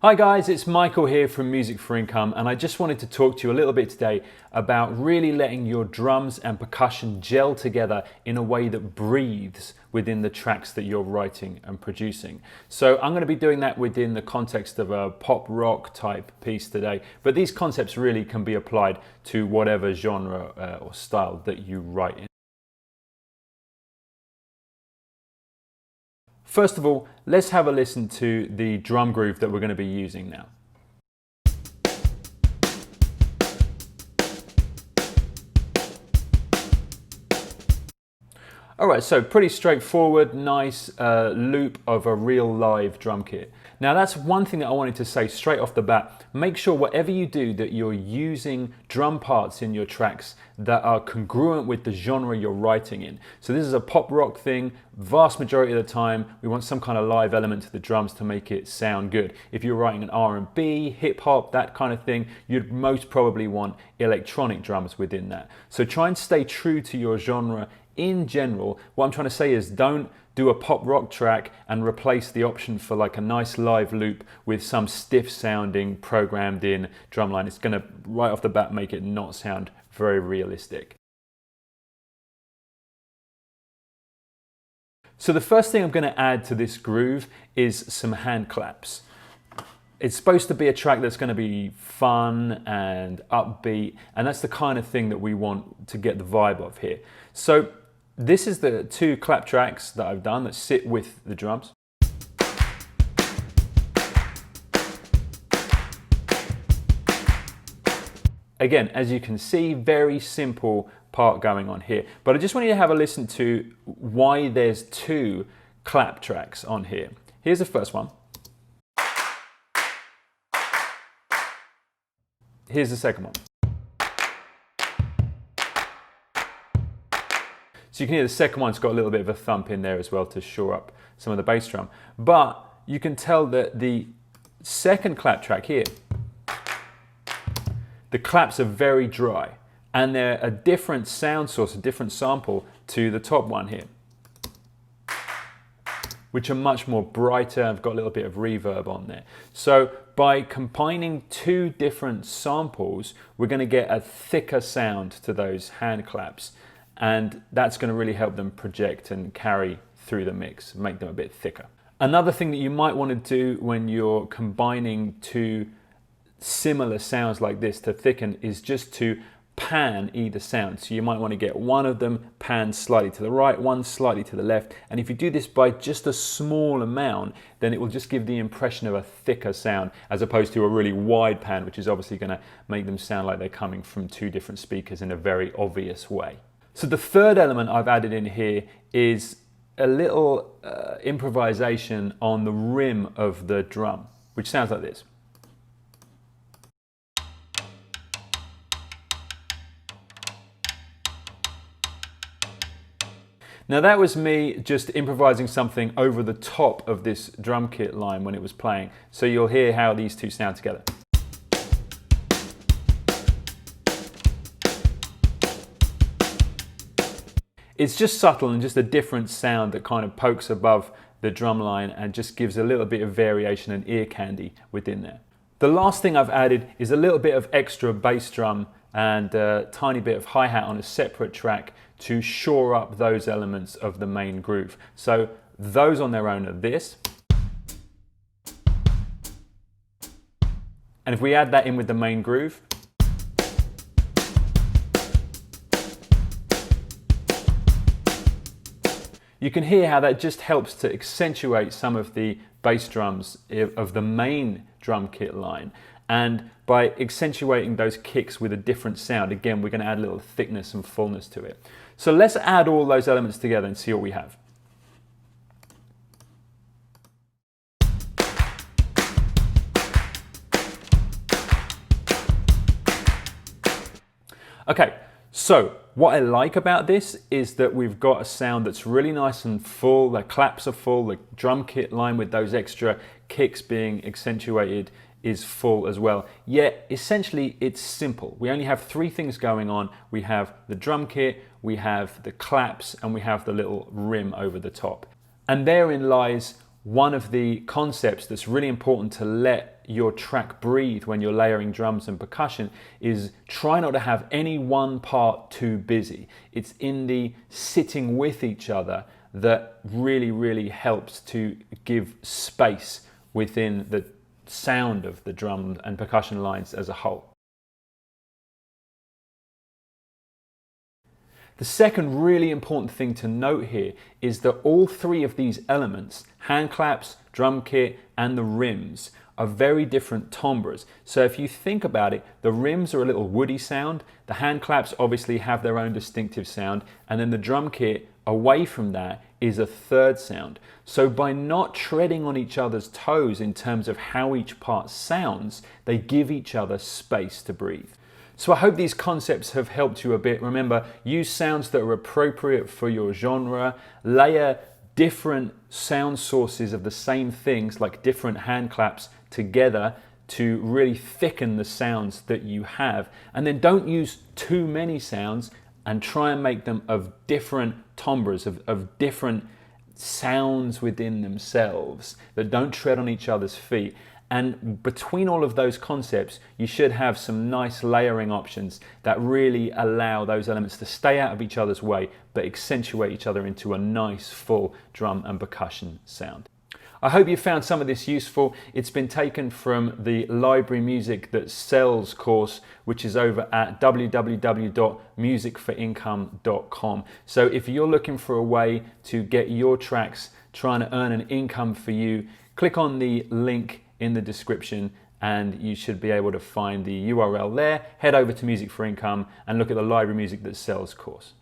Hi guys, it's Michael here from Music for Income, and I just wanted to talk to you a little bit today about really letting your drums and percussion gel together in a way that breathes within the tracks that you're writing and producing. So I'm going to be doing that within the context of a pop rock type piece today, but these concepts really can be applied to whatever genre or style that you write in. First of all, let's have a listen to the drum groove that we're going to be using now. Alright, so pretty straightforward, nice loop of a real live drum kit. Now that's one thing that I wanted to say straight off the bat. Make sure whatever you do that you're using drum parts in your tracks that are congruent with the genre you're writing in. So this is a pop rock thing. Vast majority of the time we want some kind of live element to the drums to make it sound good. If you're writing an R&B, hip hop, that kind of thing, you'd most probably want electronic drums within that. So try and stay true to your genre in general. What I'm trying to say is don't do a pop rock track and replace the option for like a nice live loop with some stiff sounding programmed in drumline. It's going to right off the bat make it not sound very realistic. So the first thing I'm going to add to this groove is some hand claps. It's supposed to be a track that's going to be fun and upbeat, and that's the kind of thing that we want to get the vibe of here. So this is the two clap tracks that I've done that sit with the drums. Again, as you can see, very simple part going on here. But I just want you to have a listen to why there's two clap tracks on here. Here's the first one. Here's the second one. So you can hear the second one's got a little bit of a thump in there as well to shore up some of the bass drum. But you can tell that the second clap track here, the claps are very dry and they're a different sound source, a different sample to the top one here, which are much more brighter. I've got a little bit of reverb on there. So by combining two different samples, we're going to get a thicker sound to those hand claps. And that's going to really help them project and carry through the mix, make them a bit thicker. Another thing that you might want to do when you're combining two similar sounds like this to thicken is just to pan either sound. So you might want to get one of them panned slightly to the right, one slightly to the left. And if you do this by just a small amount, then it will just give the impression of a thicker sound as opposed to a really wide pan, which is obviously going to make them sound like they're coming from two different speakers in a very obvious way. So the third element I've added in here is a little improvisation on the rim of the drum, which sounds like this. Now that was me just improvising something over the top of this drum kit line when it was playing. So you'll hear how these two sound together. It's just subtle and just a different sound that kind of pokes above the drum line and just gives a little bit of variation and ear candy within there. The last thing I've added is a little bit of extra bass drum and a tiny bit of hi-hat on a separate track to shore up those elements of the main groove. So those on their own are this. And if we add that in with the main groove, you can hear how that just helps to accentuate some of the bass drums of the main drum kit line. And by accentuating those kicks with a different sound, again, we're going to add a little thickness and fullness to it. So let's add all those elements together and see what we have. Okay, so what I like about this is that we've got a sound that's really nice and full, the claps are full, the drum kit line with those extra kicks being accentuated is full as well. Yet essentially it's simple. We only have three things going on. We have the drum kit, we have the claps, and we have the little rim over the top. And therein lies one of the concepts that's really important to let your track breathe when you're layering drums and percussion is try not to have any one part too busy. It's in the sitting with each other that really helps to give space within the sound of the drum and percussion lines as a whole. The second really important thing to note here is that all three of these elements, hand claps, drum kit, and the rims, are very different timbres. So if you think about it, the rims are a little woody sound, the hand claps obviously have their own distinctive sound, and then the drum kit away from that is a third sound. So by not treading on each other's toes in terms of how each part sounds, they give each other space to breathe. So I hope these concepts have helped you a bit. Remember, use sounds that are appropriate for your genre, layer different sound sources of the same things like different hand claps together to really thicken the sounds that you have, and then don't use too many sounds and try and make them of different timbres, of different sounds within themselves that don't tread on each other's feet. And between all of those concepts, you should have some nice layering options that really allow those elements to stay out of each other's way, but accentuate each other into a nice full drum and percussion sound. I hope you found some of this useful. It's been taken from the Library Music That Sells course, which is over at www.musicforincome.com. So if you're looking for a way to get your tracks trying to earn an income for you, click on the link in the description and you should be able to find the URL there. Head over to Music for Income and look at the Library Music That Sells course.